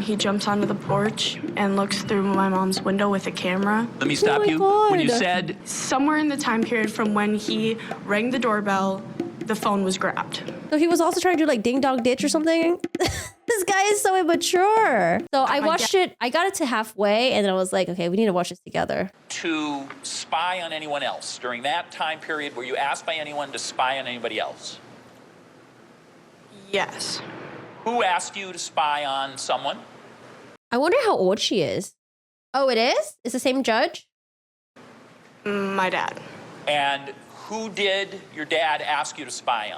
He jumps onto the porch and looks through my mom's window with a camera. Let me stop you. God. When you said... Somewhere in the time period from when he rang the doorbell, the phone was grabbed. So he was also trying to do like ding dong ditch or something? This guy is so immature. So I watched it. I got it to halfway and then I was like, okay, we need to watch this together. To spy on anyone else. During that time period, were you asked by anyone to spy on anybody else? Yes. Who asked you to spy on someone? I wonder how old she is. Oh, it is? It's the same judge? My dad. And who did your dad ask you to spy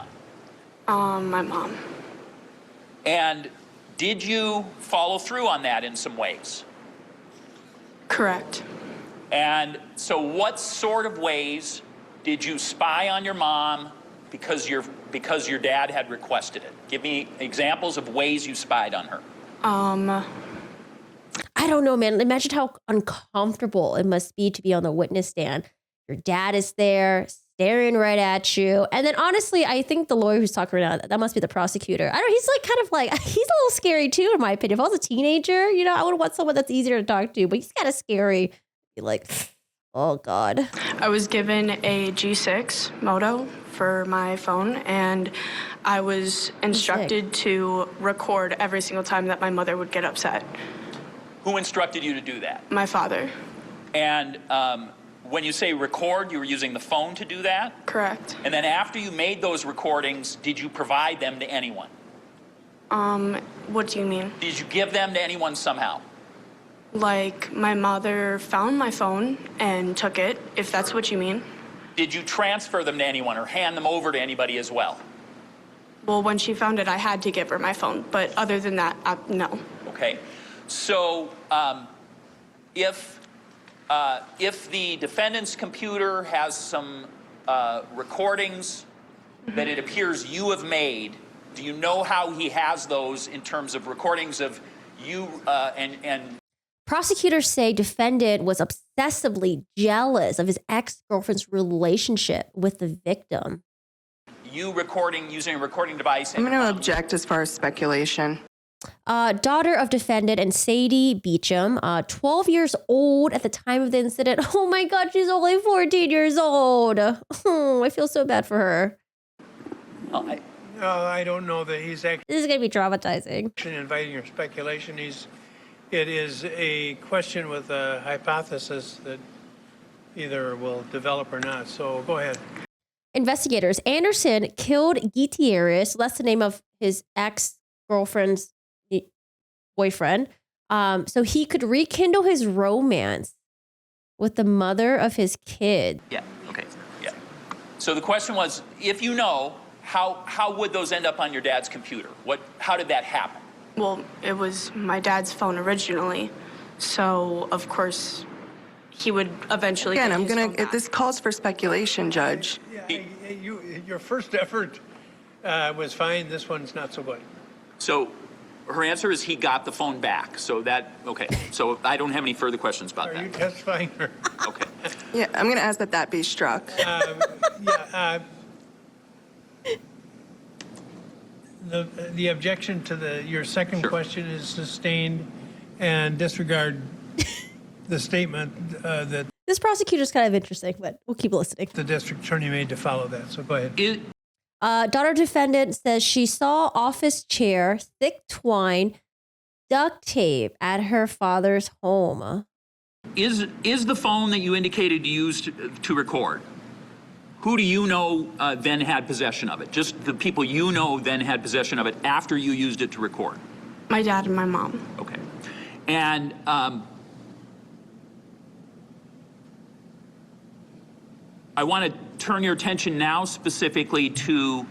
on? My mom. And did you follow through on that in some ways? Correct. And so what sort of ways did you spy on your mom because your dad had requested it? Give me examples of ways you spied on her. I don't know, man. Imagine how uncomfortable it must be to be on the witness stand. Your dad is there, staring right at you. And then honestly, I think the lawyer who's talking right now, that must be the prosecutor. I don't know, he's like kind of like, he's a little scary too, in my opinion. If I was a teenager, you know, I would want someone that's easier to talk to, but he's kind of scary. You're like, oh God. I was given a G6 Moto for my phone, and I was instructed to record every single time that my mother would get upset. Who instructed you to do that? My father. And when you say record, you were using the phone to do that? Correct. And then after you made those recordings, did you provide them to anyone? What do you mean? Did you give them to anyone somehow? Like, my mother found my phone and took it, if that's what you mean. Did you transfer them to anyone or hand them over to anybody as well? Well, when she found it, I had to give her my phone, but other than that, no. Okay. So if the defendant's computer has some recordings that it appears you have made, do you know how he has those in terms of recordings of you and Prosecutors say defendant was obsessively jealous of his ex-girlfriend's relationship with the victim. you recording using a recording device? I'm going to object as far as speculation. Daughter of defendant and Sadie Beecham, 12 years old at the time of the incident. Oh my God, she's only 14 years old. Oh, I feel so bad for her. Oh, I don't know that he's actually This is going to be traumatizing. inviting your speculation. It is a question with a hypothesis that either will develop or not. So go ahead. Investigators, Anderson killed Gutierrez, that's the name of his ex-girlfriend's boyfriend, so he could rekindle his romance with the mother of his kid. yeah. Okay. Yeah. So the question was, if you know, how would those end up on your dad's computer? How did that happen? Well, it was my dad's phone originally, so of course he would eventually. Again, get I'm his gonna. phone back. This calls for speculation, Judge. Yeah, your first effort was fine. This one's not so good. So her answer is he got the phone back. So okay. So I don't have any further questions about Are you that. testifying? Or? Okay. Yeah, I'm gonna ask that be struck. The objection to your second Sure. question is sustained, and disregard the statement that This prosecutor's kind of interesting, but we'll keep listening. the district attorney made to follow that. So go ahead. Daughter defendant says she saw office chair, thick twine, duct tape at her father's home. Is the phone that you indicated you used to record? Who do you know then had possession of it? Just the people you know then had possession of it after you used it to record? My dad and my mom. Okay. And I want to turn your attention now specifically to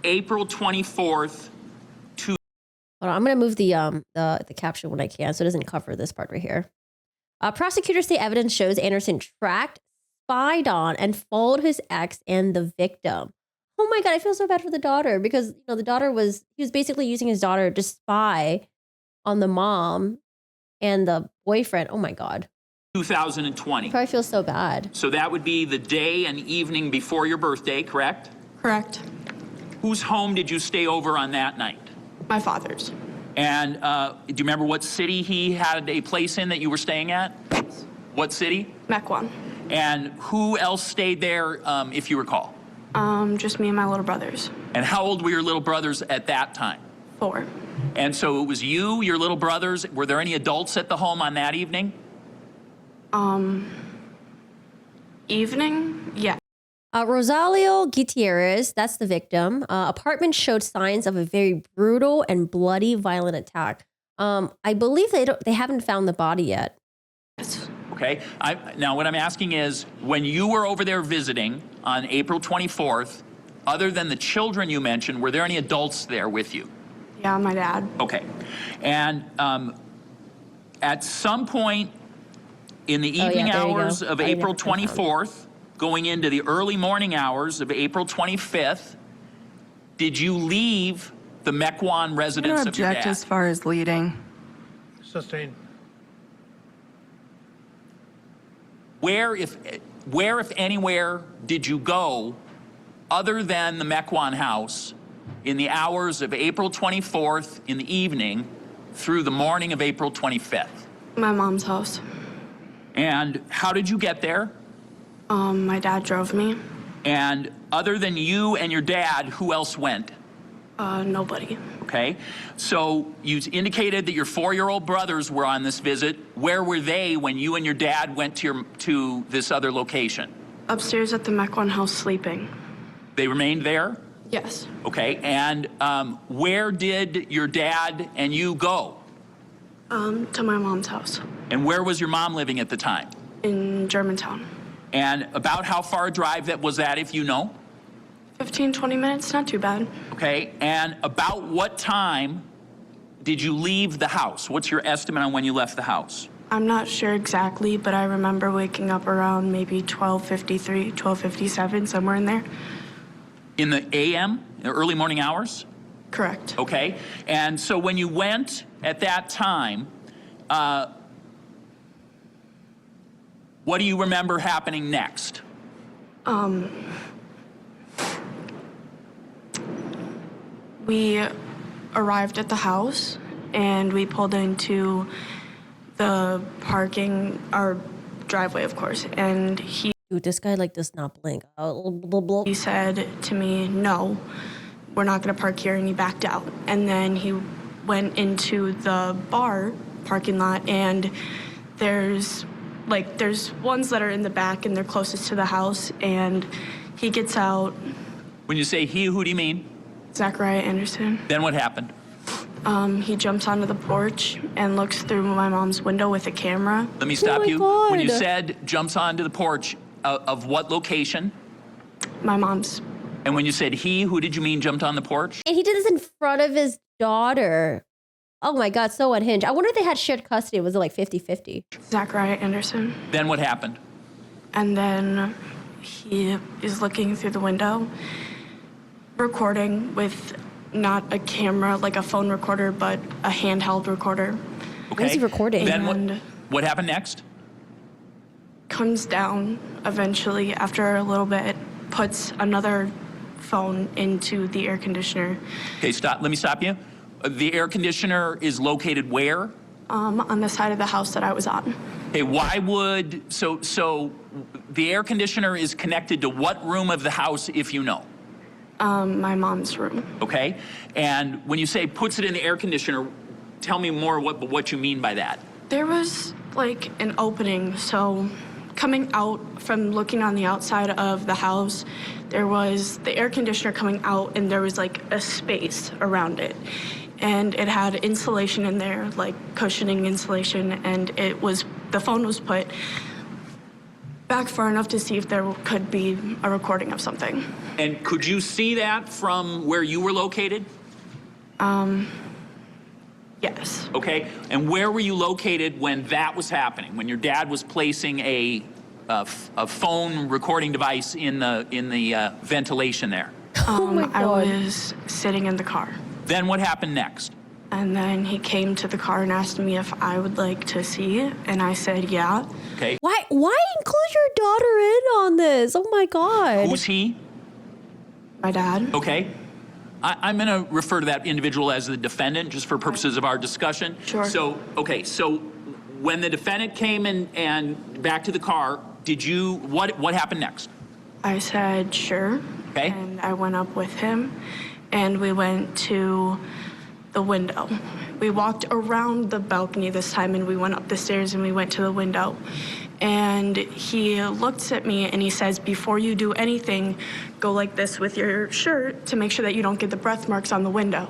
April 24th. Hold on, I'm going to move the caption when I can so it doesn't cover this part right here. Prosecutors say evidence shows Anderson tracked, spied on, and followed his ex and the victim. Oh my God, I feel so bad for the daughter because the daughter he was basically using his daughter to spy on the mom and the boyfriend. Oh my God. 2020. I probably feel so bad. So that would be the day and evening before your birthday, correct? Correct. Whose home did you stay over on that night? My father's. And do you remember what city he had a place in that you were staying at? What city? Mequon. And who else stayed there, if you recall? Just me and my little brothers. And how old were your little brothers at that time? 4. And so it was you, your little brothers. Were there any adults at the home on that evening? Evening? Yeah. Rosalito Gutierrez, that's the victim. Apartment showed signs of a very brutal and bloody violent attack. I believe they haven't found the body yet. Okay. Now, what I'm asking is, when you were over there visiting on April 24th, other than the children you mentioned, were there any adults there with you? Yeah, my dad. Okay. And at some point in the evening hours of April 24th, going into the early morning hours of April 25th, did you leave the Mequon I'm residence going to of your object dad? as far as leading. Sustained. Where, if anywhere, did you go other than the Mequon house in the hours of April 24th in the evening through the morning of April 25th? My mom's house. And how did you get there? My dad drove me. And other than you and your dad, who else went? Nobody. Okay. So you indicated that your 4-year-old brothers were on this visit. Where were they when you and your dad went to this other location? Upstairs at the Mequon house sleeping. They remained there? Yes. Okay. And where did your dad and you go? To my mom's house And where was your mom living at the time? in Germantown. And about how far a drive that was that, if you know? 15, 20 minutes, not too bad. Okay. And about what time did you leave the house? What's your estimate on when you left the house? I'm not sure exactly, but I remember waking up around maybe 12:53, 12:57, somewhere in there. In the AM, the early morning hours? Correct. Okay. And so when you went at that time, what do you remember happening next? We arrived at the house and we pulled into the parking, our driveway, of course, and Dude, this guy does not blink. he said to me, "No, we're not going to park here," and he backed out. And then he went into the bar parking lot, and there's ones that are in the back and they're closest to the house, and he gets out. When you say he, who do you mean? Zachariah Anderson. Then what happened? He jumps onto the porch and looks through my mom's window with a camera. Let me stop my you. God. When you said jumps onto the porch, of what location? My mom's. And when you said he, who did you mean jumped on the porch? And he did this in front of his daughter. Oh my God, so unhinged. I wonder if they had shared custody. Was it 50-50? Zachariah Anderson. Then what happened? And then he is looking through the window, recording with not a camera, like a phone recorder, but a handheld recorder. Okay. What is he recording? Then And what happened next? comes down eventually after a little bit, puts another phone into the air conditioner. Okay, stop. Let me stop you. The air conditioner is located where? On the side of the house that I was on. Okay, why would, so the air conditioner is connected to what room of the house, if you know? My mom's room. Okay? And when you say puts it in the air conditioner, tell me more what you mean by that. There was like an opening, so coming out from looking on the outside of the house, there was the air conditioner coming out and there was like a space around it. And it had insulation in there, like cushioning insulation, and the phone was put back far enough to see if there could be a recording of something. And could you see that from where you were located? Yes. Okay. And where were you located when that was happening? When your dad was placing a phone recording device in the ventilation there? my I God. was sitting in the car. Then what happened next? And then he came to the car and asked me if I would like to see it, and I said yeah. Okay. Why include your daughter in on this? Oh my God. Who's he? My dad. Okay. I'm going to refer to that individual as the defendant, just for purposes of our discussion. Sure. So, okay, so when the defendant came in and back to the car, what happened next? I said, sure. Okay. And I went up with him, and we went to the window. We walked around the balcony this time, and we went up the stairs, and we went to the window. And he looks at me, and he says, before you do anything, go like this with your shirt to make sure that you don't get the breath marks on the window.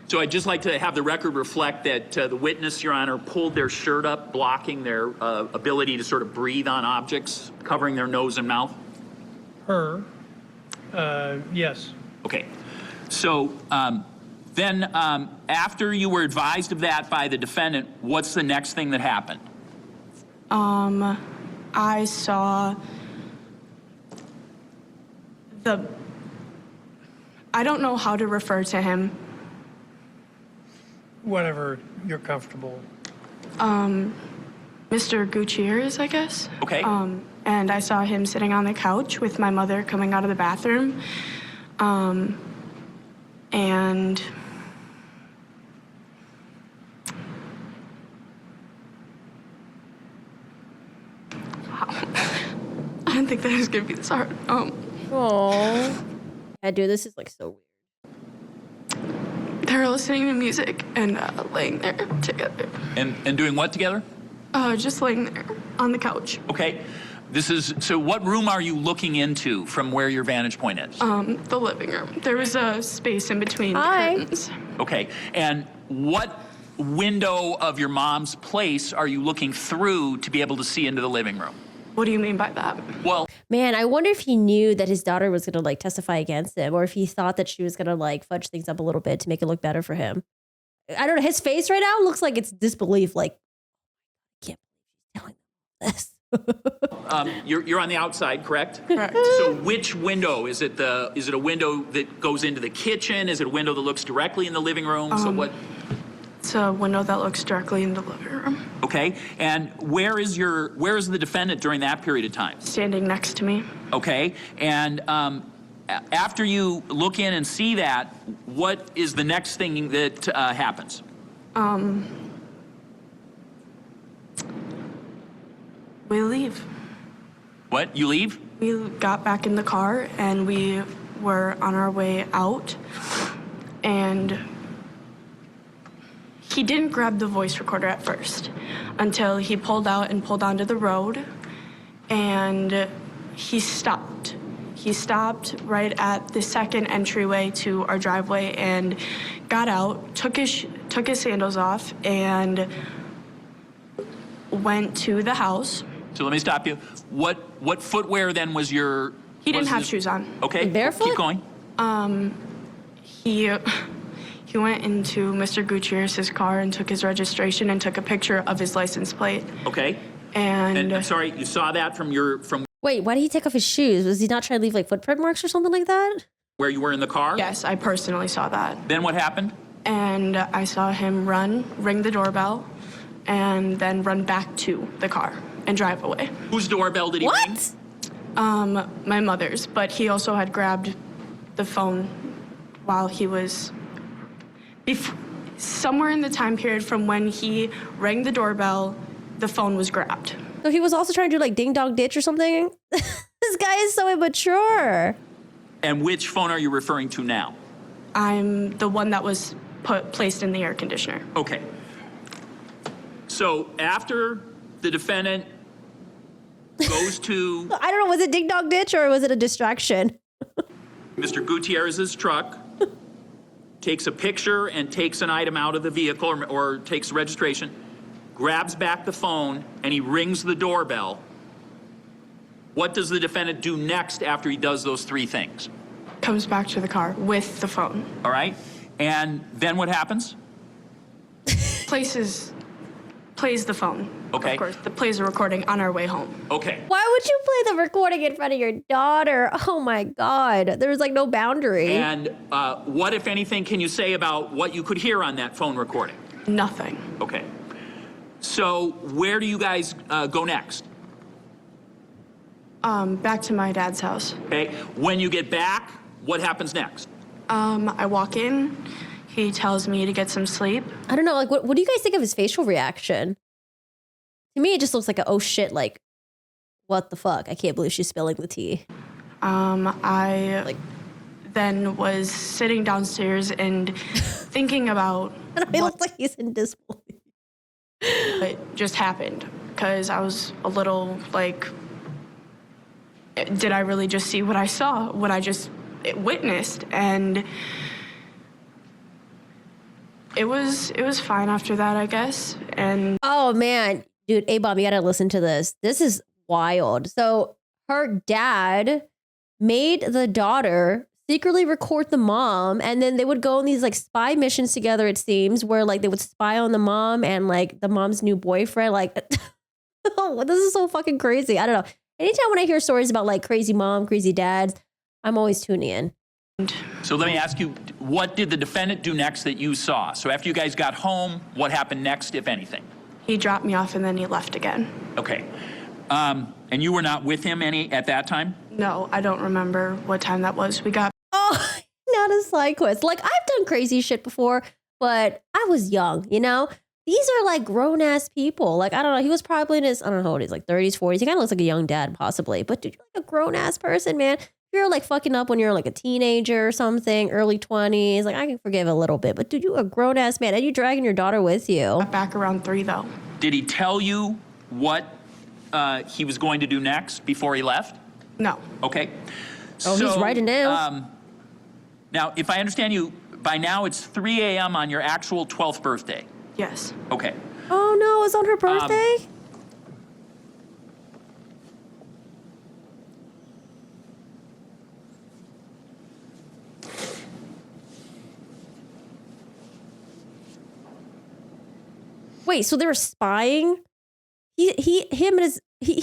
So I'd just like to have the record reflect that the witness, Your Honor, pulled their shirt up, blocking their ability to sort of breathe on objects, covering their nose and mouth. Her, yes. Okay. So then after you were advised of that by the defendant, what's the next thing that happened? I saw I don't know how to refer to him. Whatever you're comfortable. Mr. Gutierrez, I guess. Okay. And I saw him sitting on the couch with my mother coming out of the bathroom. And I didn't think that was gonna be this hard. Oh. Yeah, dude, this is like so weird. They were listening to music and laying there together. And doing what together? Just laying there on the couch. Okay. So what room are you looking into from where your vantage point is? The living room. There was a space in between Hi. the curtains. Okay. And what window of your mom's place are you looking through to be able to see into the living room? What do you mean by that? Well, Man, I wonder if he knew that his daughter was going to like testify against him, or if he thought that she was going to like fudge things up a little bit to make it look better for him. I don't know. His face right now looks like it's disbelief. Like, I can't believe she's telling them this. you're on the outside, correct? Correct. So which window? Is it a window that goes into the kitchen? Is it a window that looks directly in the living room? So what? It's a window that looks directly in the living room. Okay. And where is the defendant during that period of time? Standing next to me. Okay. And after you look in and see that, what is the next thing that happens? We leave. What? You leave? We got back in the car and we were on our way out, and he didn't grab the voice recorder at first until he pulled out and pulled onto the road, and he stopped. He stopped right at the second entryway to our driveway and got out, took his sandals off, and went to the house. So let me stop you. What footwear then was your? He didn't have his- shoes on. Okay. Barefoot? Keep going. He went into Mr. Gutierrez's car and took his registration and took a picture of his license plate. Okay. And And I'm sorry, you saw that from Wait, why did he take off his shoes? Was he not trying to leave like footprint marks or something like that? where you were in the car? yes, I personally saw that. Then what happened? And I saw him ring the doorbell, and then run back to the car and drive away. Whose doorbell did he ring? What? My mother's, but he also had grabbed the phone while he was somewhere in the time period from when he rang the doorbell, the phone was grabbed. So he was also trying to do like ding dong ditch or something? This guy is so immature. And which phone are you referring to now? I'm the one that was placed in the air conditioner. Okay. So after the defendant goes to I don't know, was it ding dong ditch or was it a distraction? Mr. Gutierrez's truck, takes a picture and takes an item out of the vehicle or takes registration, grabs back the phone, and he rings the doorbell. What does the defendant do next after he does those three things? Comes back to the car with the phone. All right? And then what happens? Plays the phone. Okay. Of course, plays a recording on our way home. Okay. Why would you play the recording in front of your daughter? Oh my God. There was like no boundary. And what, if anything, can you say about what you could hear on that phone recording? Nothing. Okay. So where do you guys go next? Back to my dad's house. Okay. When you get back, what happens next? I walk in. He tells me to get some sleep. I don't know. Like, what do you guys think of his facial reaction? To me, it just looks like a, oh shit, like, what the fuck? I can't believe she's spilling the tea. I then was sitting downstairs and thinking about He looks like he's in disbelief. what just happened. Because I was a little like, did I really just see what I saw? What I just witnessed? And it was fine after that, I guess. And Oh man, dude, A-Bomb, you gotta listen to this. This is wild. So her dad made the daughter secretly record the mom, and then they would go on these like spy missions together, it seems, where like they would spy on the mom and like the mom's new boyfriend. Like, oh, this is so fucking crazy. I don't know. Anytime when I hear stories about like crazy mom, crazy dads, I'm always tuning in. So let me ask you, what did the defendant do next that you saw? So after you guys got home, what happened next, if anything? he dropped me off and then he left again. Okay. And you were not with him any at that time? No, I don't remember what time that was. We got Oh, not a side quest. Like, I've done crazy shit before, but I was young, you know? These are like grown ass people. Like, I don't know. He was probably in his, I don't know what he's like, 30s, 40s. He kind of looks like a young dad, possibly. But dude, you're like a grown ass person, man. If you're like fucking up when you're like a teenager or something, early 20s, like I can forgive a little bit. But dude, you're a grown ass man and you're dragging your daughter with you. back around 3 though. Did he tell you what he was going to do next before he left? No. Okay. Oh, he's writing down. Now, if I understand you, by now it's 3 a.m. on your actual 12th birthday. Yes. Okay. Oh no, it's on her birthday? Wait, so they were spying? He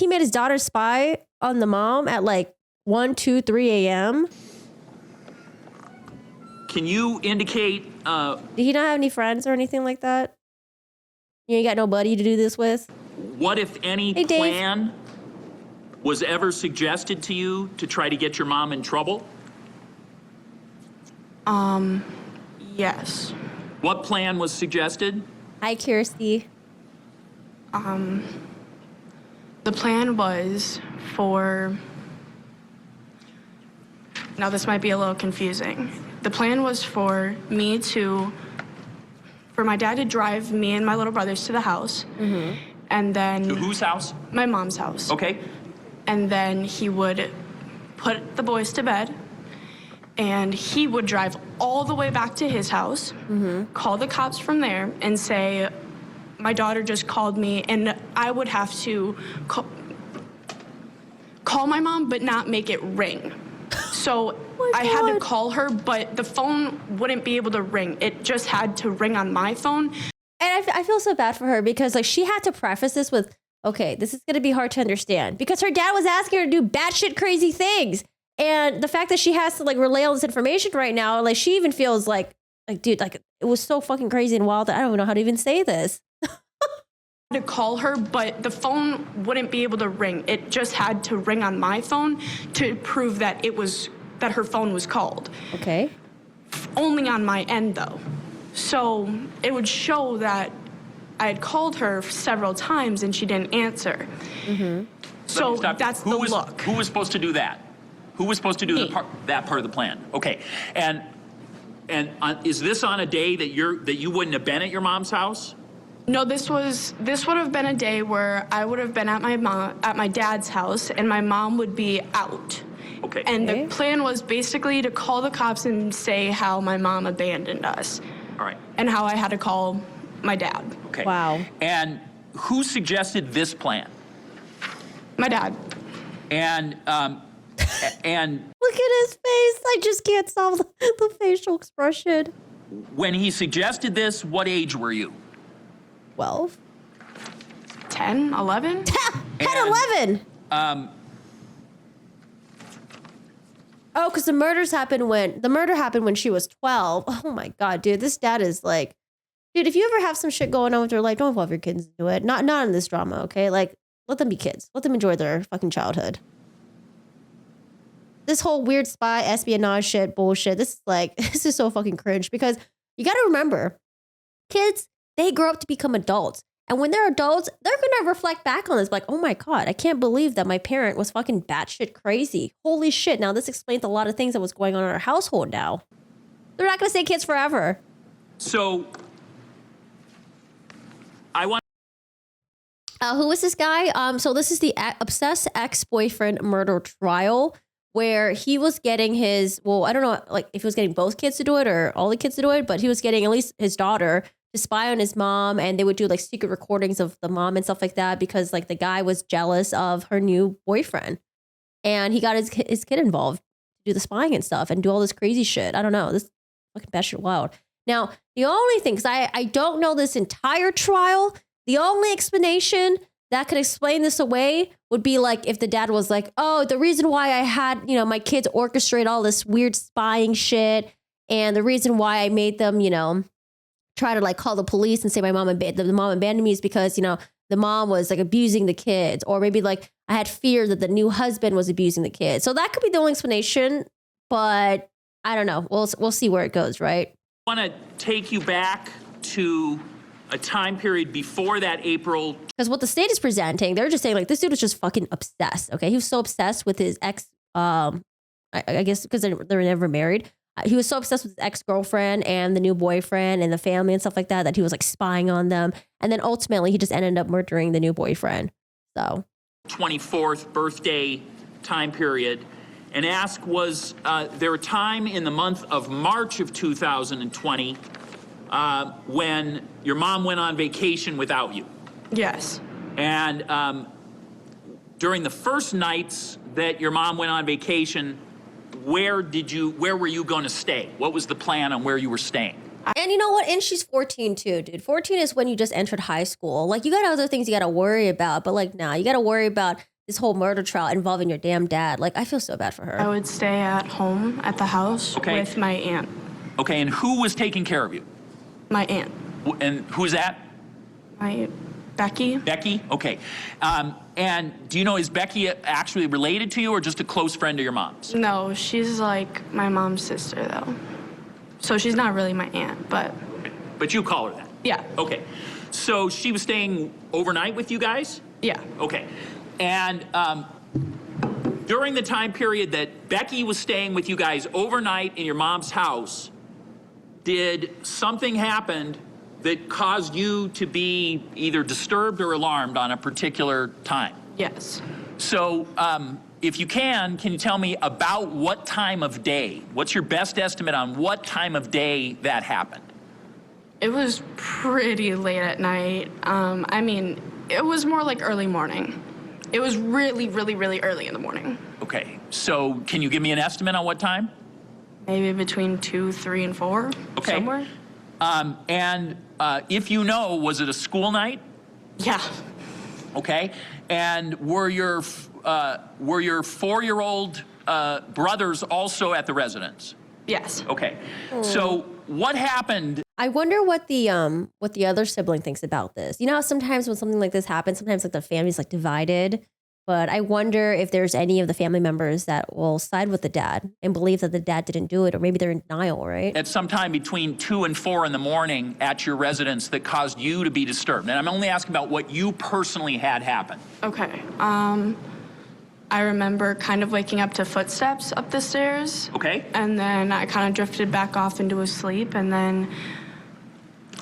made his daughter spy on the mom at like 1, 2, 3 a.m. Can you indicate, Did he not have any friends or anything like that? You ain't got nobody to do this with? what, if any, Hey, Dave. plan was ever suggested to you to try to get your mom in trouble? Yes. What plan was suggested? Hi, Kirsty. The plan was for, now this might be a little confusing. The plan was for my dad to drive me and my little brothers to the house. Mm-hmm. And then To whose house? my mom's house. Okay. And then he would put the boys to bed and he would drive all the way back to his house, call the cops from there and say, my daughter just called me, and I would have to call my mom but not make it ring. So I had to God. call her, but the phone wouldn't be able to ring. It just had to ring on my phone. And I feel so bad for her because like she had to preface this with, okay, this is going to be hard to understand because her dad was asking her to do batshit crazy things. And the fact that she has to like relay all this information right now, like she even feels like dude, like it was so fucking crazy and wild that I don't even know how to even say this. To call her, but the phone wouldn't be able to ring. It just had to ring on my phone to prove that that her phone was called. Okay. Only on my end though. So it would show that I had called her several times and she didn't answer. Let So me stop you. that's Who the was, look. Who was supposed to do that? Who was supposed to do Me. that part of the plan? Okay. And is this on a day that you wouldn't have been at your mom's house? No, this would have been a day where I would have been at my dad's house and my mom would be out. Okay. And Okay. the plan was basically to call the cops and say how my mom abandoned us All right. and how I had to call my dad. Okay. Wow. And who suggested this plan? My dad. And Look at his face. I just can't solve the facial expression. when he suggested this, what age were you? 12. 10, 11? 10, 11. Oh, because the murder happened when she was 12. Oh my God, dude. This dad is like, dude, if you ever have some shit going on with your life, don't involve your kids into it. Not in this drama, okay? Like, let them be kids. Let them enjoy their fucking childhood. this whole weird spy espionage shit bullshit. This is so fucking cringe because you got to remember, kids, they grow up to become adults. And when they're adults, they're going to reflect back on this like, oh my God, I can't believe that my parent was fucking batshit crazy. Holy shit. Now this explains a lot of things that was going on in our household now. They're not going to stay kids forever. So I want. Who is this guy? So this is the obsessed ex-boyfriend murder trial where he was getting his, well, I don't know, like if he was getting both kids to do it or all the kids to do it, but he was getting at least his daughter to spy on his mom, and they would do like secret recordings of the mom and stuff like that because like the guy was jealous of her new boyfriend, and he got his kid involved to do the spying and stuff and do all this crazy shit. I don't know, this fucking batshit wild. Now the only thing, because I don't know this entire trial, the only explanation that could explain this away would be like if the dad was like, oh, the reason why I had, you know, my kids orchestrate all this weird spying shit, and the reason why I made them, you know, try to like call the police and say the mom abandoned me is because, you know, the mom was like abusing the kids, or maybe like I had fear that the new husband was abusing the kids. So that could be the only explanation, but I don't know. We'll see where it goes, right? I want to take you back to a time period before that April. Because what the state is presenting, they're just saying like this dude was just fucking obsessed. Okay, he was so obsessed with his ex. I guess because they're never married. He was so obsessed with his ex-girlfriend and the new boyfriend and the family and stuff like that, that he was like spying on them. And then ultimately he just ended up murdering the new boyfriend. So 24th birthday time period, and ask, was there a time in the month of March of 2020 when your mom went on vacation without you? Yes. And during the first nights that your mom went on vacation, where were you going to stay? What was the plan on where you were staying? And you know what? And she's 14 too, dude. 14 is when you just entered high school. Like you got other things you got to worry about, but like now you got to worry about this whole murder trial involving your damn dad. Like I feel so bad for her. I would stay at home at the house with my aunt. Okay, and who was taking care of you? My aunt. And who's that? My Becky. Becky? Okay. And do you know, is Becky actually related to you or just a close friend of your mom's? No, she's like my mom's sister though. So she's not really my aunt, but. But you call her that? Yeah. Okay. So she was staying overnight with you guys? Yeah. Okay. And during the time period that Becky was staying with you guys overnight in your mom's house, did something happen that caused you to be either disturbed or alarmed on a particular time? Yes. So if you can you tell me about what time of day? What's your best estimate on what time of day that happened? It was pretty late at night. I mean, it was more like early morning. It was really, really, really early in the morning. Okay, so can you give me an estimate on what time? Maybe between 2, 3, and 4, Okay. somewhere. And if you know, was it a school night? Yeah. Okay, and were your 4-year-old brothers also at the residence? Yes. Okay, so what happened? I wonder what the other sibling thinks about this. You know how sometimes when something like this happens, sometimes like the family's like divided. But I wonder if there's any of the family members that will side with the dad and believe that the dad didn't do it, or maybe they're in denial, right? At some time between 2 and 4 in the morning at your residence that caused you to be disturbed. And I'm only asking about what you personally had happen. Okay. I remember kind of waking up to footsteps up the stairs. Okay. And then I kind of drifted back off into a sleep, and then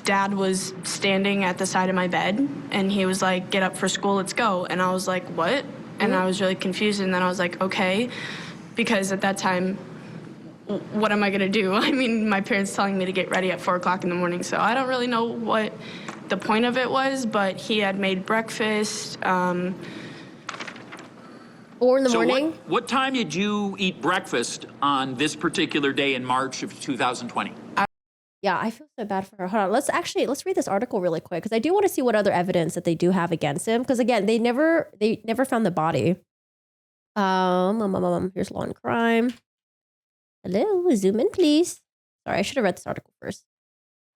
Dad was standing at the side of my bed, and he was like, "Get up for school, let's go." And I was like, "What?" And I was really confused, and then I was like, "Okay," because at that time, what am I gonna do? I mean, my parents telling me to get ready at 4 o'clock in the morning, so I don't really know what the point of it was, but he had made breakfast. 4 in the morning? What time did you eat breakfast on this particular day in March of 2020? Yeah, I feel so bad for her. Hold on. Let's read this article really quick because I do want to see what other evidence that they do have against him. Because again, they never found the body. Here's law and crime. Hello, zoom in, please. Sorry, I should have read this article first.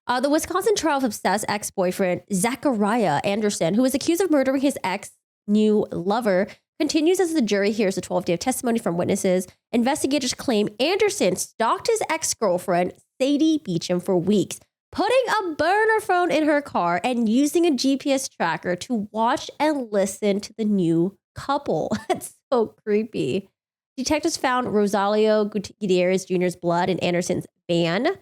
The Wisconsin trial of obsessed ex-boyfriend Zachariah Anderson, who was accused of murdering his ex-new lover, Continues as the jury hears a 12-day of testimony from witnesses. Investigators claim Anderson stalked his ex-girlfriend, Sadie Beecham, for weeks, putting a burner phone in her car and using a GPS tracker to watch and listen to the new couple. That's so creepy. Detectives found Rosalito Gutierrez Jr.'s blood in Anderson's van,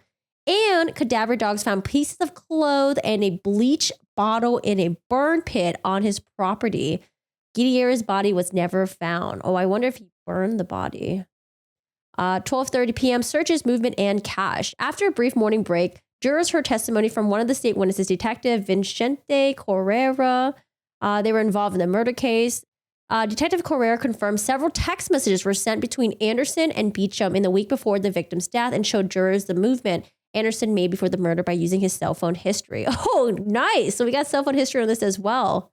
and cadaver dogs found pieces of clothes and a bleach bottle in a burn pit on his property. Gutierrez's body was never found. Oh, I wonder if he burned the body. 12:30 p.m. searches, movement, and cash. After a brief morning break, jurors heard testimony from one of the state witnesses, Detective Vicente Correra. They were involved in the murder case. Detective Correra confirmed several text messages were sent between Anderson and Beecham in the week before the victim's death and showed jurors the movement Anderson made before the murder by using his cell phone history. Oh, nice. So we got cell phone history on this as well.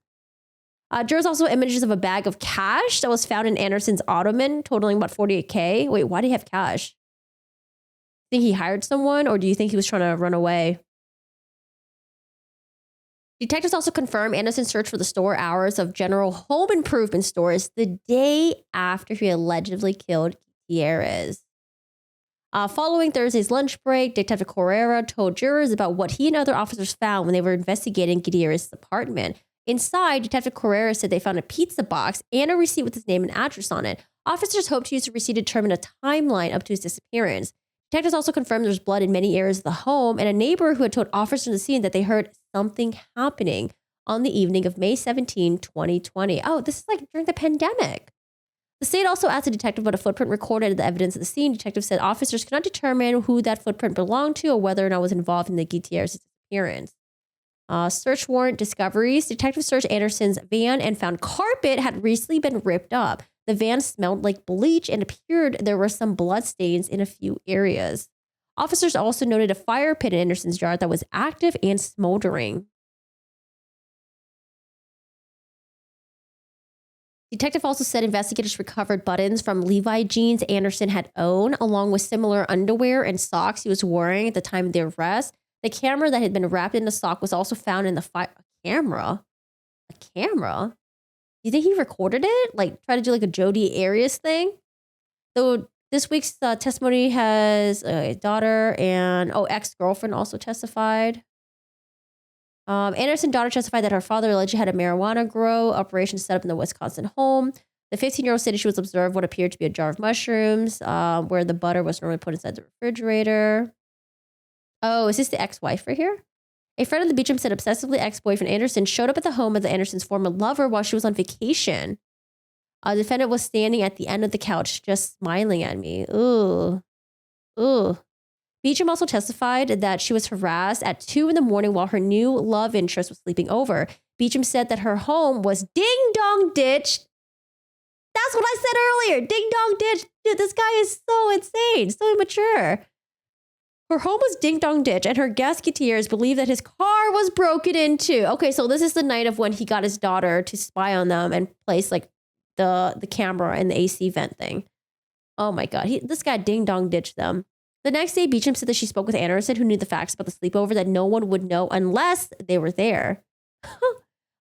Jurors also images of a bag of cash that was found in Anderson's ottoman, totaling about $48K. Wait, why do he have cash? Think he hired someone, or do you think he was trying to run away? Detectives also confirm Anderson searched for the store hours of general home improvement stores the day after he allegedly killed Gutierrez. Following Thursday's lunch break, Detective Correra told jurors about what he and other officers found when they were investigating Gutierrez's apartment. Inside, Detective Correra said they found a pizza box and a receipt with his name and address on it. Officers hoped to use the receipt to determine a timeline up to his disappearance. Detectives also confirmed there was blood in many areas of the home, and a neighbor who had told officers on the scene that they heard something happening on the evening of May 17, 2020. Oh, this is like during the pandemic. The state also asked the detective about a footprint recorded at the evidence of the scene. Detective said officers could not determine who that footprint belonged to or whether or not was involved in the Gutierrez disappearance. Search warrant discoveries. Detectives searched Anderson's van and found carpet had recently been ripped up. The van smelled like bleach and appeared there were some blood stains in a few areas. Officers also noted a fire pit in Anderson's yard that was active and smoldering. Detective also said investigators recovered buttons from Levi jeans Anderson had owned, along with similar underwear and socks he was wearing at the time of the arrest. The camera that had been wrapped in the sock was also found in the fire. A camera? A camera? Do you think he recorded it? Like, try to do like a Jodi Arias thing? So this week's testimony has a daughter and, ex-girlfriend also testified. Anderson's daughter testified that her father allegedly had a marijuana grow operation set up in the Wisconsin home. The 15-year-old said she was observed what appeared to be a jar of mushrooms, where the butter was normally put inside the refrigerator. Oh, is this the ex-wife right here? A friend of the Beecham said obsessively ex-boyfriend Anderson showed up at the home of the Anderson's former lover while she was on vacation. The defendant was standing at the end of the couch, just smiling at me. Ooh. Ooh. Beecham also testified that she was harassed at 2 a.m. while her new love interest was sleeping over. Beecham said that her home was ding-dong ditched. That's what I said earlier. Ding-dong ditch. Dude, this guy is so insane, so immature. Her home was ding-dong ditch, and her guest Gutierrez believed that his car was broken into. Okay, so this is the night of when he got his daughter to spy on them and place like the camera and the AC vent thing. Oh my God, this guy ding-dong ditched them. The next day, Beecham said that she spoke with Anderson, who knew the facts about the sleepover that no one would know unless they were there.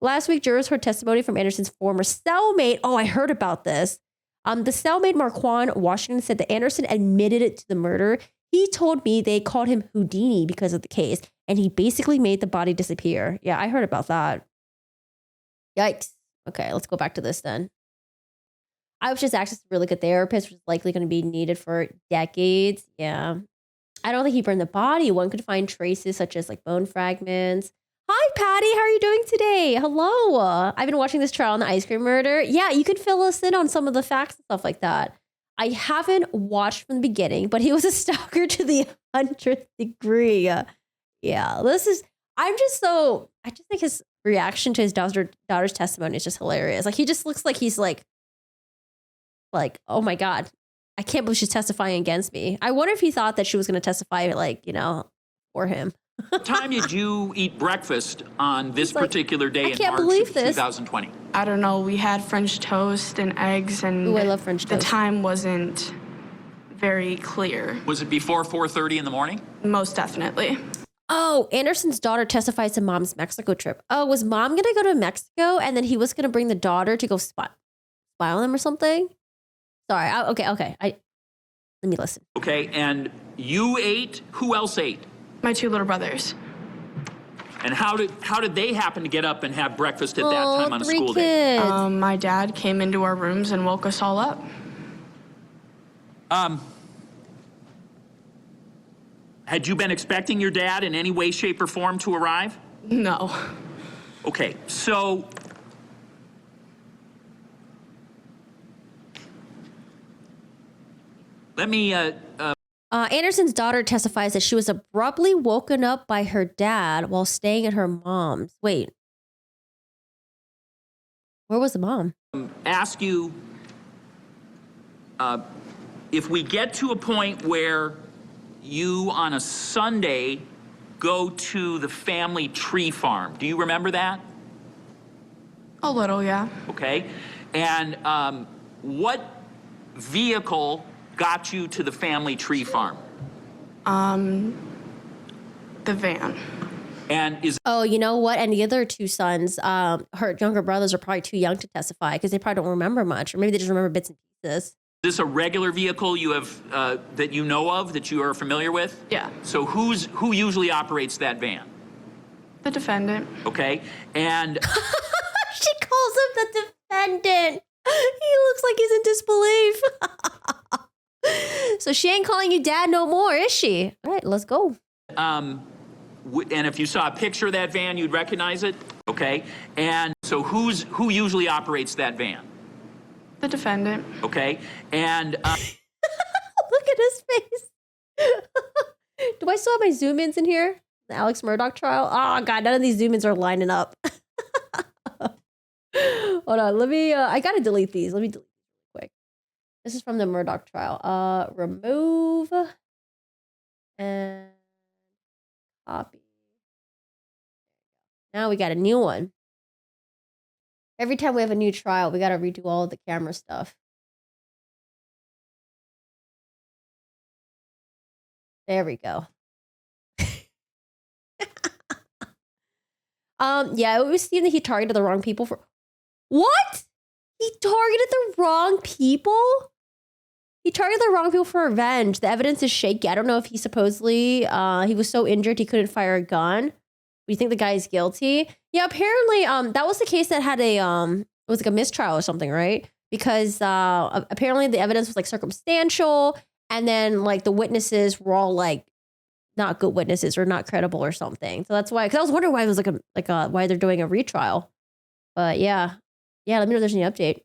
Last week, jurors heard testimony from Anderson's former cellmate. Oh, I heard about this. The cellmate, Marquand Washington, said that Anderson admitted it to the murder. He told me they called him Houdini because of the case, and he basically made the body disappear. Yeah, I heard about that. Yikes. Okay, let's go back to this then. I was just access to a really good therapist, which is likely going to be needed for decades. Yeah. I don't think he burned the body. One could find traces such as like bone fragments. Hi, Patty. How are you doing today? Hello. I've been watching this trial on the ice cream murder. Yeah, you could fill us in on some of the facts and stuff like that. I haven't watched from the beginning, but he was a stalker to the 100th degree. Yeah, I just think his reaction to his daughter's testimony is just hilarious. Like, he just looks like he's like, oh my God, I can't believe she's testifying against me. I wonder if he thought that she was going to testify, for him. What time did you eat breakfast on this particular day in March of 2020? I don't know. We had French toast and eggs, and Ooh, I love French toast. The time wasn't very clear. Was it before 4:30 in the morning? Most definitely. Oh, Anderson's daughter testifies to mom's Mexico trip. Oh, was mom going to go to Mexico and then he was going to bring the daughter to go spy spy on them or something? Sorry. Okay. Let me listen. Okay, and you ate. Who else ate? My 2 little brothers. And how did they happen to get up and have breakfast at that time on a 3 school day? kids. My dad came into our rooms and woke us all up. Had you been expecting your dad in any way, shape, or form to arrive? No. Okay, so let me. Anderson's daughter testifies that she was abruptly woken up by her dad while staying at her mom's. Wait. Where was the mom? Ask you if we get to a point where you on a Sunday go to the family tree farm. Do you remember that? A little, yeah. Okay. And what vehicle got you to the family tree farm? The van. And is Oh, you know what? And the other 2 sons, her younger brothers are probably too young to testify because they probably don't remember much. Or maybe they just remember bits and pieces. this a regular vehicle you have that you know of, that you are familiar with? Yeah. So who usually operates that van? The defendant. Okay. And She calls him the defendant. He looks like he's in disbelief. So she ain't calling you dad no more, is she? All right, let's go. and if you saw a picture of that van, you'd recognize it? Okay. And so who usually operates that van? The defendant. Okay. And Look at his face. Do I still have my zoom ins in here? The Alex Murdaugh trial? Oh, God, none of these zoom ins are lining up. Hold on. Let me, I got to delete these. Let me delete these real quick. This is from the Murdaugh trial. Remove and copy. Now we got a new one. Every time we have a new trial, we got to redo all of the camera stuff. There we go. Yeah, it was seen that he targeted the wrong people for what? He targeted the wrong people? He targeted the wrong people for revenge. The evidence is shaky. I don't know if he supposedly he was so injured he couldn't fire a gun. We think the guy is guilty. Yeah, apparently that was the case that had a it was like a mistrial or something, right? Because apparently the evidence was like circumstantial, and then like the witnesses were all like not good witnesses or not credible or something. So that's why, because I was wondering why it was why they're doing a retrial. But yeah, let me know if there's any update.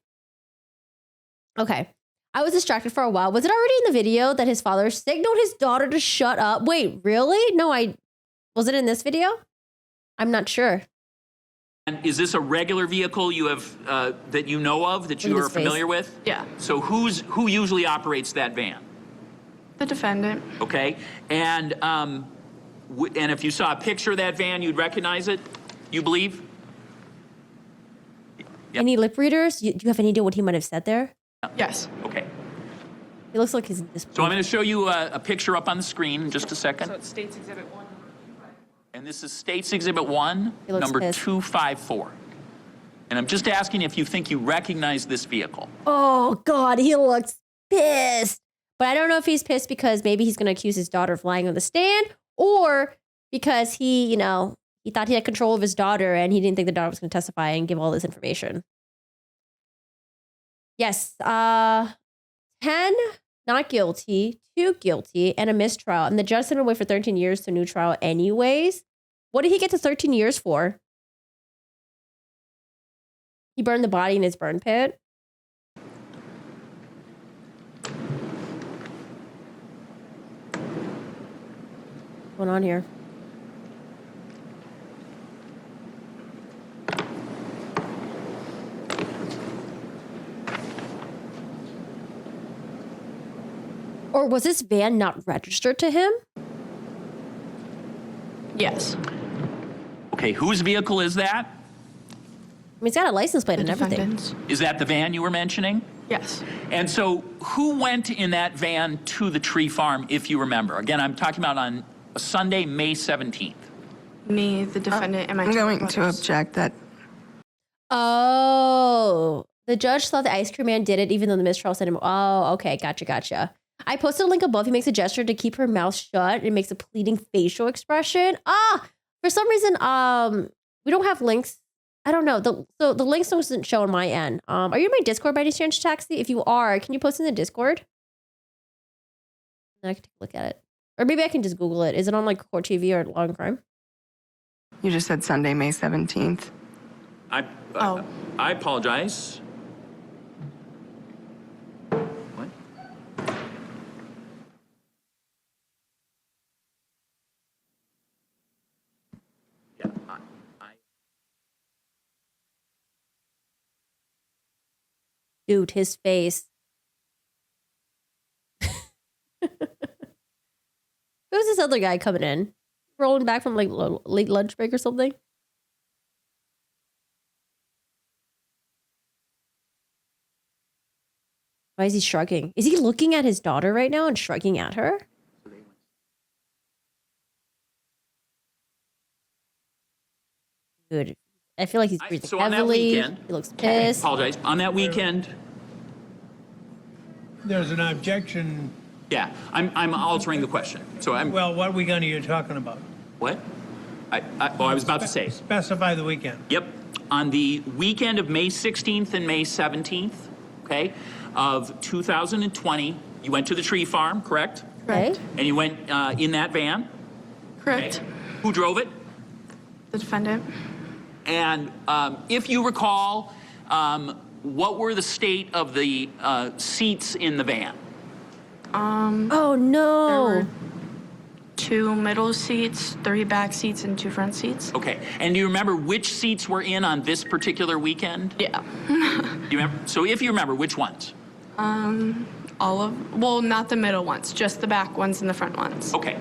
Okay. I was distracted for a while. Was it already in the video that his father signaled his daughter to shut up? Wait, really? No, was it in this video? I'm not sure. And is this a regular vehicle you have that you know of, that you are familiar with? Yeah. So who usually operates that van? The defendant. Okay. And if you saw a picture of that van, you'd recognize it, you believe? Yep. Any lip readers? Do you have any idea what he might have said there? Yes. Okay. He looks like he's in this. So I'm going to show you a picture up on the screen in just a second. So it's State's Exhibit 1. And this is State's Exhibit 1, He looks number pissed. 254. And I'm just asking if you think you recognize this vehicle. Oh, God, he looks pissed. But I don't know if he's pissed because maybe he's going to accuse his daughter of lying on the stand, or because he thought he had control of his daughter and he didn't think the daughter was going to testify and give all this information. Yes, 10 not guilty, 2 guilty, and a mistrial. And the judge sent him away for 13 years to a new trial anyways. What did he get to 13 years for? He burned the body in his burn pit. What's going on here? Or was this van not registered to him? Yes. Okay, whose vehicle is that? I mean, it's got a license plate The and everything. defendant's. Is that the van you were mentioning? Yes. And so who went in that van to the tree farm, if you remember? Again, I'm talking about on a Sunday, May 17th. Me, the defendant, and my I'm two going to brothers. object that Oh, The judge thought the ice cream man did it, even though the mistrial sent him. Oh, okay. Gotcha. I posted a link above. He makes a gesture to keep her mouth shut. It makes a pleading facial expression. For some reason, we don't have links. I don't know. So the links doesn't show on my end. Are you in my Discord by any chance, Taxi? If you are, can you post in the Discord? I can take a look at it. Or maybe I can just Google it. Is it on like Court TV or Law and Crime? You just said Sunday, May 17th. I apologize. What? Yeah, Dude, his face. Who's this other guy coming in? Rolling back from like late lunch break or something? Why is he shrugging? Is he looking at his daughter right now and shrugging at her? Dude, I feel like he's breathing so on that heavily. weekend, He looks I pissed. apologize. On that weekend, There's an objection. yeah, I'm altering the question. So I'm, Well, what weekend are you talking about? what? I was about to say. Specify the weekend. Yep. On the weekend of May 16th and May 17th, okay, of 2020, you went to the tree farm, correct? Okay. And you went in that van. Correct. Okay. Who drove it? The defendant. And if you recall, what were the state of the seats in the van? Oh There no. were 2 middle seats, 3 back seats, and 2 front seats. Okay. And do you remember which seats were in on this particular weekend? Yeah. Do you remember? So if you remember, which ones? Well, not the middle ones, just the back ones and the front ones. Okay.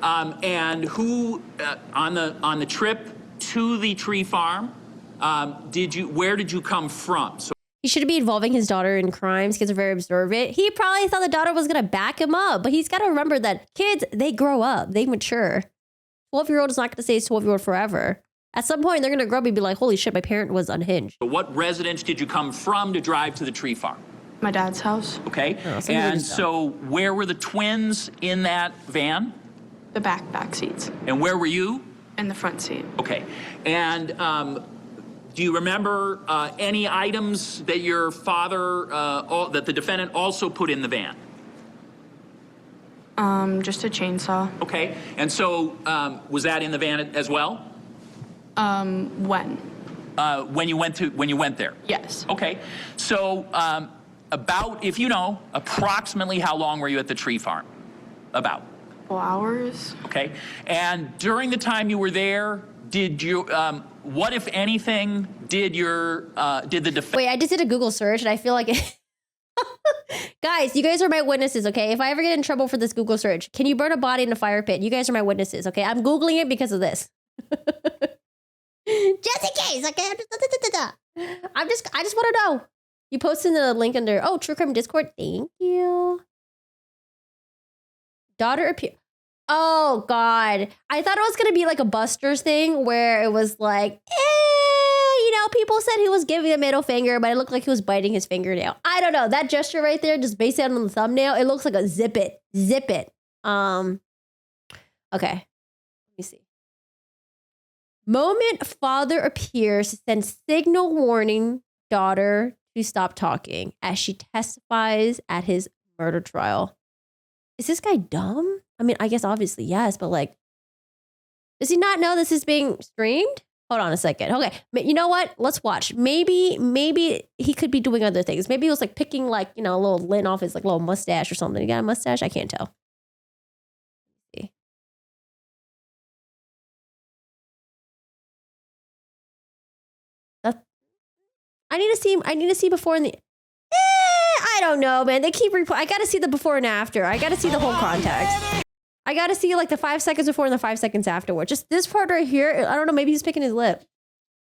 And who on the trip to the tree farm where did you come from? So He shouldn't be involving his daughter in crimes. Kids are very observant. He probably thought the daughter was going to back him up, but he's got to remember that kids, they grow up, they mature. 12-year-old is not going to stay a 12-year-old forever. At some point, they're going to grow up and be like, holy shit, my parent was unhinged. what residence did you come from to drive to the tree farm? My dad's house, Okay. Oh, so And religious so where were the twins in that van? the back seats, And where were you? and the front seat. Okay. And do you remember any items that your father, that the defendant also put in the van? Just a chainsaw. Okay. And so was that in the van as well? When? When you went there? Yes. Okay. So about, if you know, approximately how long were you at the tree farm? About. 4 hours. Okay. And during the time you were there, did you, what if anything did the defense? Wait, I just did a Google search and I feel like guys, you guys are my witnesses, okay? If I ever get in trouble for this Google search, can you burn a body in a fire pit? You guys are my witnesses, okay? I'm Googling it because of this. Just in case, okay? I just want to know. You posted the link under, True Crime Discord. Thank you. Daughter appear. Oh, God. I thought it was going to be like a Buster's thing where it was like, people said he was giving a middle finger, but it looked like he was biting his fingernail. I don't know. That gesture right there, just based on the thumbnail, it looks like a zip it. Okay. Let me see. Moment father appears, sends signal warning daughter to stop talking as she testifies at his murder trial. Is this guy dumb? I mean, I guess obviously yes, but like, does he not know this is being streamed? Hold on a second. Okay, you know what? Let's watch. Maybe he could be doing other things. Maybe he was like picking like, a little lint off his like little mustache or something. You got a mustache? I can't tell. Let's see. I need to see before and the. I don't know, man. They keep I got to see the before and after. I got to see the whole context. I got to see like the 5 seconds before and the 5 seconds afterward. Just this part right here. I don't know. Maybe he's picking his lip.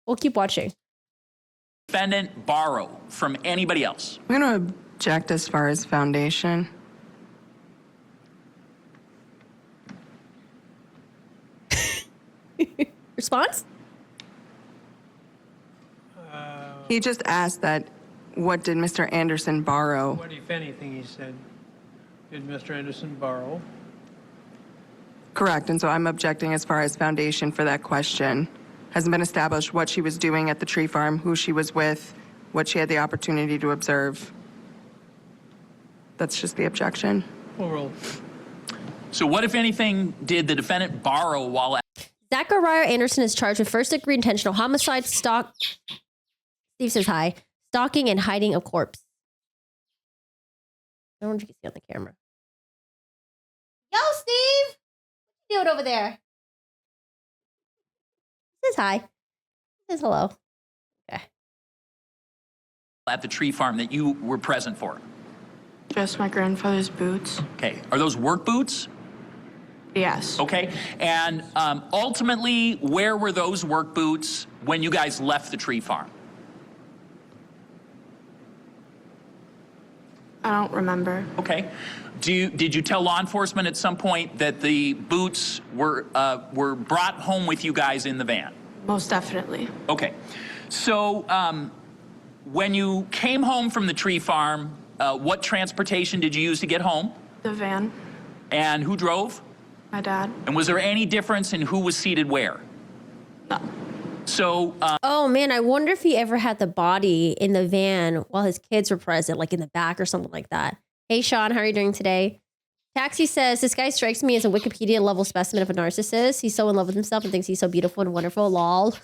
We'll keep watching. Defendant borrow from anybody else? I'm going to object as far as foundation. Response? He just asked that what did Mr. Anderson borrow? What, if anything, he said, did Mr. Anderson borrow? Correct, and so I'm objecting as far as foundation for that question. Hasn't been established what she was doing at the tree farm, who she was with, what she had the opportunity to observe. That's just the objection. Full roll. So what, if anything, did the defendant borrow while at Zachariah Anderson is charged with first-degree intentional homicide, Steve says hi, stalking and hiding a corpse. I don't know if you can see on the camera. Yo, Steve! What you doing over there? He says hi. He says hello. Okay. the tree farm that you were present for? Just my grandfather's boots. Okay. Are those work boots? Yes. Okay. And ultimately, where were those work boots when you guys left the tree farm? I don't remember. Okay. Did you tell law enforcement at some point that the boots were brought home with you guys in the van? Most definitely. Okay. So when you came home from the tree farm, what transportation did you use to get home? The van. And who drove? My dad. And was there any difference in who was seated where? No. So, Oh man, I wonder if he ever had the body in the van while his kids were present, like in the back or something like that. Hey Sean, how are you doing today? Taxi says, this guy strikes me as a Wikipedia level specimen of a narcissist. He's so in love with himself and thinks he's so beautiful and wonderful. Lol.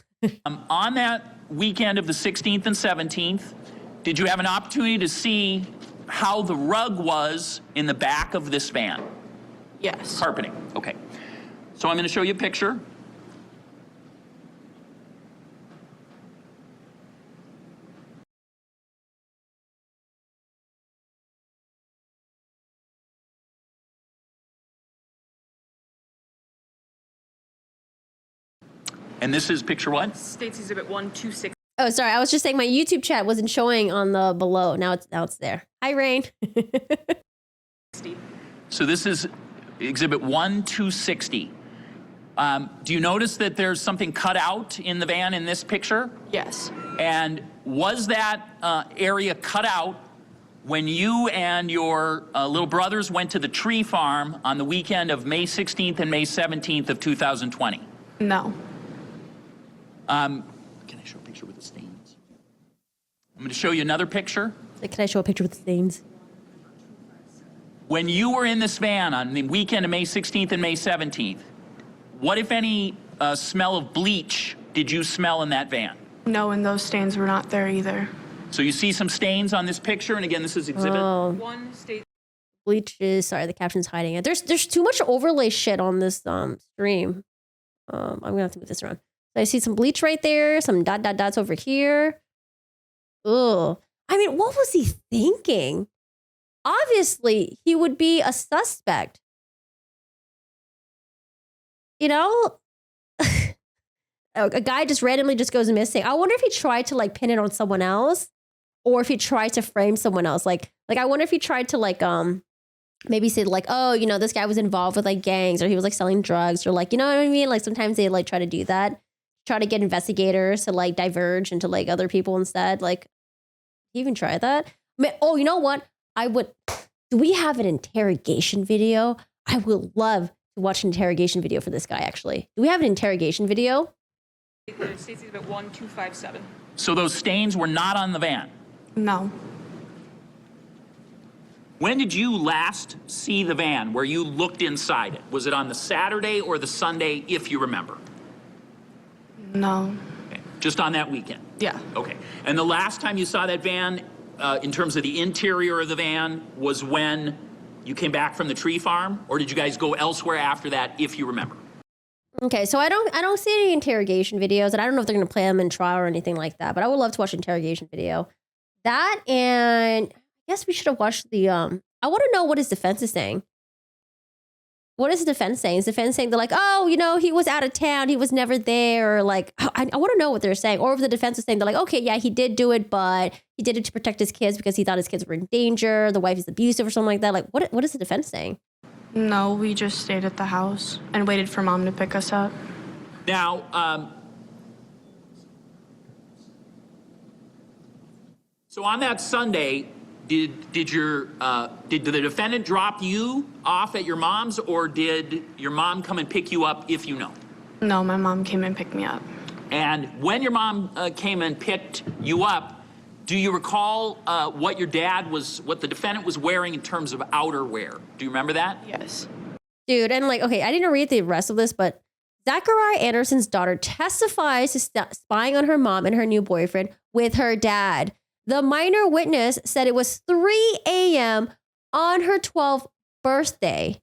on that weekend of the 16th and 17th, did you have an opportunity to see how the rug was in the back of this van? Yes. Carpeting. Okay. So I'm going to show you a picture. And this is picture what? States Exhibit 126. Oh, sorry. I was just saying my YouTube chat wasn't showing on the below. Now it's there. Hi, Rain. So this is Exhibit 1260. Do you notice that there's something cut out in the van in this picture? Yes. And was that area cut out when you and your little brothers went to the tree farm on the weekend of May 16th and May 17th of 2020? No. Can I show a picture with the stains? I'm going to show you another picture. Can I show a picture with the stains? When you were in this van on the weekend of May 16th and May 17th, what, if any, smell of bleach did you smell in that van? No, and those stains were not there either. So you see some stains on this picture, and again, this is exhibit. Oh, One state. bleach is, sorry, the caption's hiding it. There's too much overlay shit on this stream. I'm going to have to move this around. I see some bleach right there, some dots over here. Ugh. I mean, what was he thinking? Obviously, he would be a suspect. You know? A guy just randomly just goes missing. I wonder if he tried to like pin it on someone else or if he tried to frame someone else. Like I wonder if he tried to like maybe say like, oh, you know, this guy was involved with like gangs or he was like selling drugs or like, you know what I mean? Like sometimes they like try to do that. Try to get investigators to like diverge into like other people instead. Like, even try that? Oh, you know what? I would. Do we have an interrogation video? I would love to watch an interrogation video for this guy, actually. Do we have an interrogation video? States Exhibit 1257. So those stains were not on the van. No. When did you last see the van where you looked inside it? Was it on the Saturday or the Sunday, if you remember? No. Okay. Just on that weekend? Yeah. Okay. And the last time you saw that van, in terms of the interior of the van, was when you came back from the tree farm? Or did you guys go elsewhere after that, if you remember? Okay, so I don't see any interrogation videos, and I don't know if they're going to play them in trial or anything like that, but I would love to watch an interrogation video. That, and I guess we should have watched the, I want to know what his defense is saying. What is the defense saying? Is the defense saying they're like, oh, you know, he was out of town, he was never there, or like, I want to know what they're saying. Or if the defense is saying they're like, okay, yeah, he did do it, but he did it to protect his kids because he thought his kids were in danger, the wife is abusive or something like that. Like, what is the defense saying? No, we just stayed at the house and waited for Mom to pick us up. Now, So on that Sunday, did the defendant drop you off at your mom's, or did your mom come and pick you up, if you know? No, my mom came and picked me up. And when your mom came and picked you up, do you recall what the defendant was wearing in terms of outerwear? Do you remember that? Yes. Dude, and like, okay, I didn't read the rest of this, but Zachariah Anderson's daughter testifies to spying on her mom and her new boyfriend with her dad. The minor witness said it was 3 a.m. on her 12th birthday.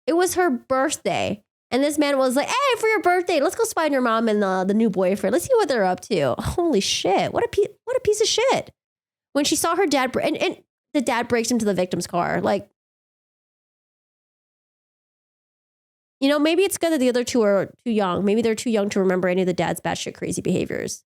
It was her birthday. And this man was like, hey, for your birthday, let's go spy on your mom and the new boyfriend. Let's see what they're up to. Holy shit. What a piece of shit. When she saw her dad, and the dad breaks into the victim's car. Like, you know, maybe it's good that the other two are too young. Maybe they're too young to remember any of the dad's batshit crazy behaviors.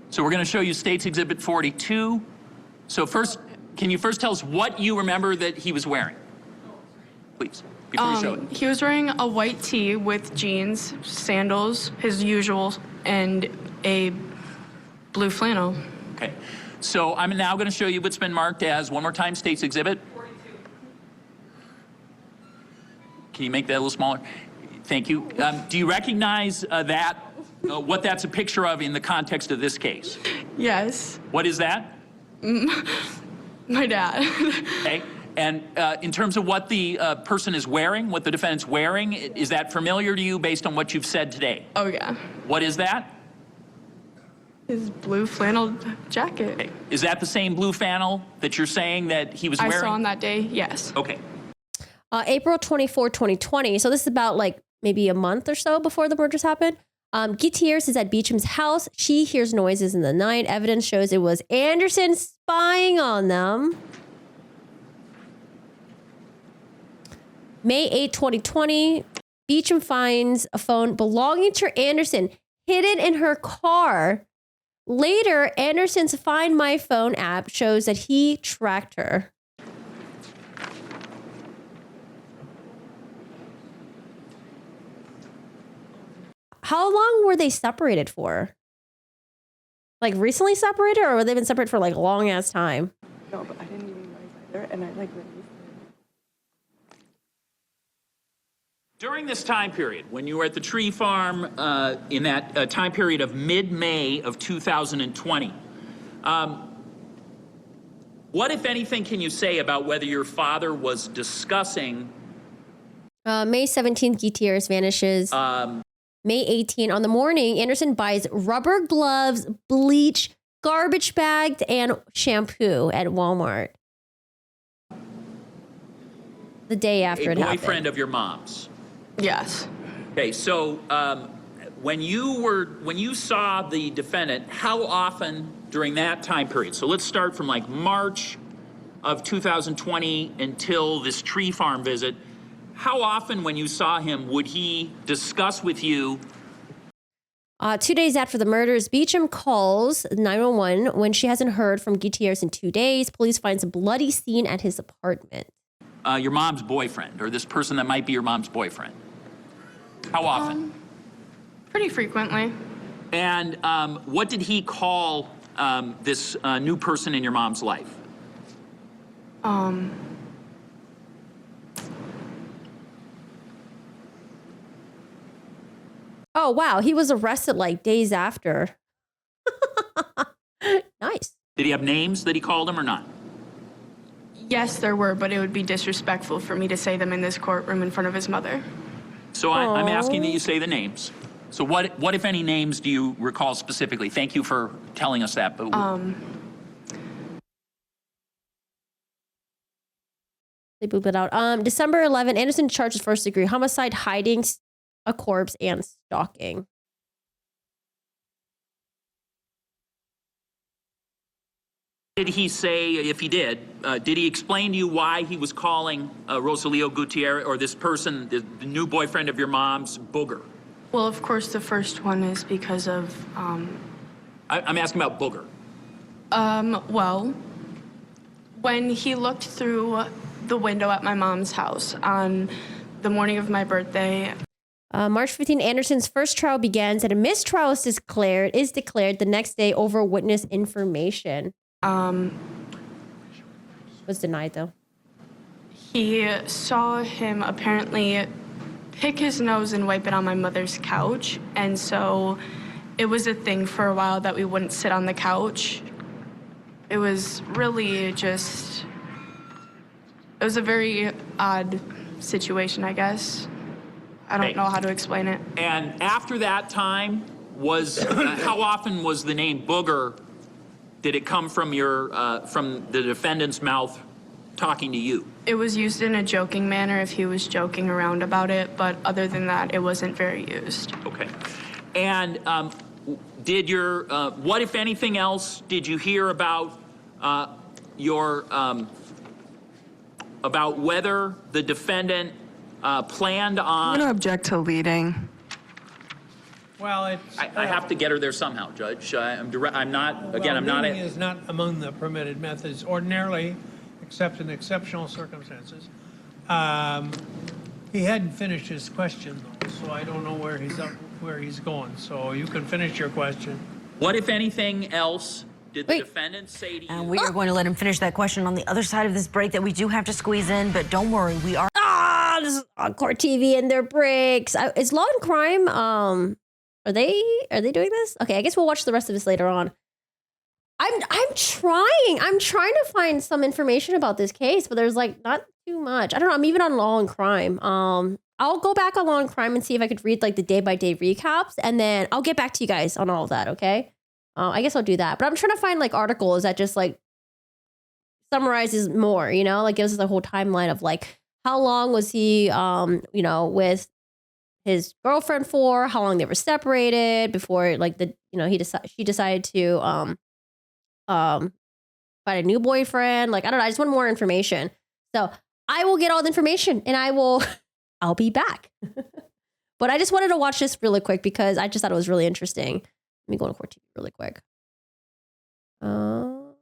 So we're going to show you State's Exhibit 42. So first, can you first tell us what you remember that he was wearing? Please, before you show it. He was wearing a white tee with jeans, sandals, his usual, and a blue flannel. Okay. So I'm now going to show you what's been marked as, one more time, State's Exhibit. 42. Can you make that a little smaller? Thank you. Do you recognize what that's a picture of in the context of this case? Yes. What is that? My dad. Okay. And in terms of what the person is wearing, what the defendant's wearing, is that familiar to you based on what you've said today? Oh, yeah. What is that? His blue flannel jacket. Okay. Is that the same blue flannel that you're saying that he was wearing? I saw on that day, yes. Okay. April 24, 2020. So this is about like maybe a month or so before the murders happened. Gutierrez is at Beecham's house. She hears noises in the night. Evidence shows it was Anderson spying on them. May 8, 2020, Beecham finds a phone belonging to Anderson hidden in her car. Later, Anderson's Find My Phone app shows that he tracked her. How long were they separated for? Like recently separated, or they've been separated for like a long ass time? No, but I didn't even realize either, and I like released it. During this time period, when you were at the tree farm in that time period of mid-May of 2020, what, if anything, can you say about whether your father was discussing? May 17th, Gutierrez vanishes. May 18, on the morning, Anderson buys rubber gloves, bleach, garbage bags, and shampoo at Walmart. The day after it happened. A boyfriend of your mom's. Yes. Okay, so when you saw the defendant, how often during that time period? So let's start from like March of 2020 until this tree farm visit. How often when you saw him would he discuss with you? 2 days after the murders, Beecham calls 911 when she hasn't heard from Gutierrez in 2 days. Police finds a bloody scene at his apartment. Your mom's boyfriend, or this person that might be your mom's boyfriend. How often? Pretty frequently. And what did he call this new person in your mom's life? Oh, wow. He was arrested like days after. Nice. Did he have names that he called him or not? Yes, there were, but it would be disrespectful for me to say them in this courtroom in front of his mother. So I'm asking that you say the names. So what, if any, names do you recall specifically? Thank you for telling us that. But They boop it out. December 11, Anderson charges first-degree homicide, hiding a corpse, and stalking. did he say, if he did he explain to you why he was calling Rosalito Gutierrez, or this person, the new boyfriend of your mom's, booger? Well, of course, the first one is because of I'm asking about Booger. Well, when he looked through the window at my mom's house on the morning of my birthday. March 15, Anderson's first trial begins, and a mistrial is declared the next day over witness information. Was denied though. He saw him apparently pick his nose and wipe it on my mother's couch, and so it was a thing for a while that we wouldn't sit on the couch. It was really just, it was a very odd situation, I guess. I don't know how to explain it. And after that time, how often was the name Booger, did it come from from the defendant's mouth talking to you? It was used in a joking manner if he was joking around about it, but other than that, it wasn't very used. Okay. And what, if anything else, did you hear about about whether the defendant planned I'm on... going to object to leading. Well, it's... I have to get her there somehow, Judge. I'm not, again, I'm not... Leading is not among the permitted methods ordinarily, except in exceptional circumstances. He hadn't finished his question, though, so I don't know where he's going. So you can finish your question. What, if anything else, did the defendant say to you? And we are going to let him finish that question on the other side of this break that we do have to squeeze in, but don't worry, we are... This is on Court TV and their breaks. Is Law and Crime, are they doing this? Okay, I guess we'll watch the rest of this later on. I'm trying to find some information about this case, but there's like not too much. I don't know. I'm even on Law and Crime. I'll go back on Law and Crime and see if I could read like the day-by-day recaps, and then I'll get back to you guys on all of that, okay? I guess I'll do that. But I'm trying to find like articles that just like summarizes more, you know, like gives us the whole timeline of like how long was he, you know, with his girlfriend for, how long they were separated before like she decided to find a new boyfriend. Like, I don't know. I just want more information. So I will get all the information and I'll be back. But I just wanted to watch this really quick because I just thought it was really interesting. Let me go to Court TV really quick. Oh,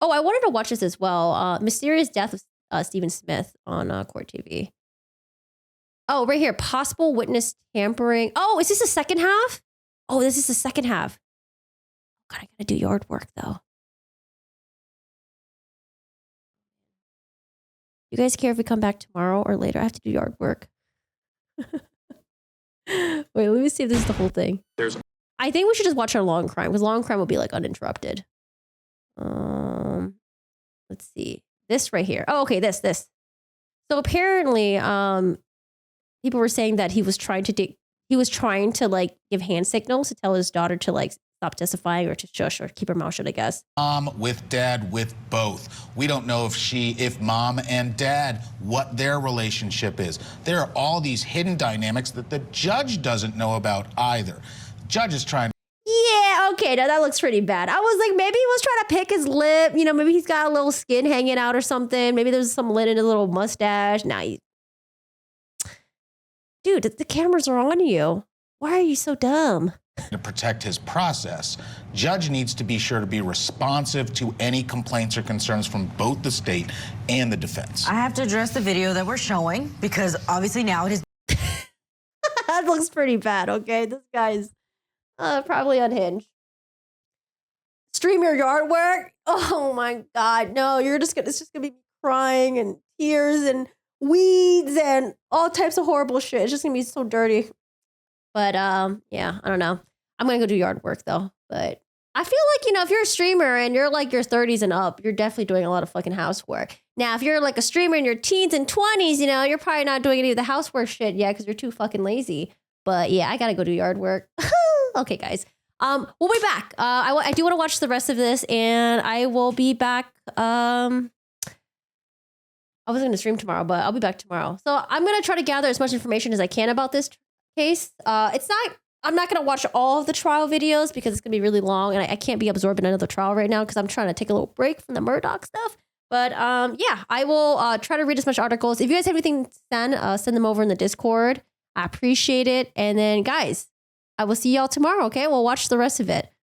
I wanted to watch this as well. Mysterious death of Stephen Smith on Court TV. Oh, right here. Possible witness tampering. Oh, is this the second half? Oh, this is the second half. God, I gotta do yard work though. You guys care if we come back tomorrow or later? I have to do yard work. Wait, let me see if this is the whole thing. I think we should just watch our Long Crime because Long Crime will be like uninterrupted. Let's see. This right here. Oh, okay, this. So apparently, people were saying that he was trying to like give hand signals to tell his daughter to like stop testifying or to shush or keep her mouth shut, I guess. Mom with dad, with both. We don't know if mom and dad, what their relationship is. There are all these hidden dynamics that the judge doesn't know about either. Judge is trying. Yeah, okay, now that looks pretty bad. I was like, maybe he was trying to pick his lip. You know, maybe he's got a little skin hanging out or something. Maybe there's some lint in his little mustache. Dude, the cameras are on you. Why are you so dumb? To protect his process, judge needs to be sure to be responsive to any complaints or concerns from both the state and the defense. I have to address the video that we're showing because obviously now it is... That looks pretty bad, okay? This guy's probably unhinged. Stream your yard work? Oh my God, no, it's just gonna be crying and tears and weeds and all types of horrible shit. It's just gonna be so dirty. But yeah, I don't know. I'm gonna go do yard work though. But I feel like, you know, if you're a streamer and you're like your 30s and up, you're definitely doing a lot of fucking housework. Now, if you're like a streamer in your teens and 20s, you know, you're probably not doing any of the housework shit yet because you're too fucking lazy. But yeah, I gotta go do yard work. Okay, guys. We'll be back. I do want to watch the rest of this, and I will be back. I wasn't going to stream tomorrow, but I'll be back tomorrow. So I'm going to try to gather as much information as I can about this case. I'm not going to watch all of the trial videos because it's going to be really long, and I can't be absorbing another trial right now because I'm trying to take a little break from the Murdoch stuff. But yeah, I will try to read as much articles. If you guys have anything to send them over in the Discord. I appreciate it. And then, guys, I will see y'all tomorrow, okay? We'll watch the rest of it.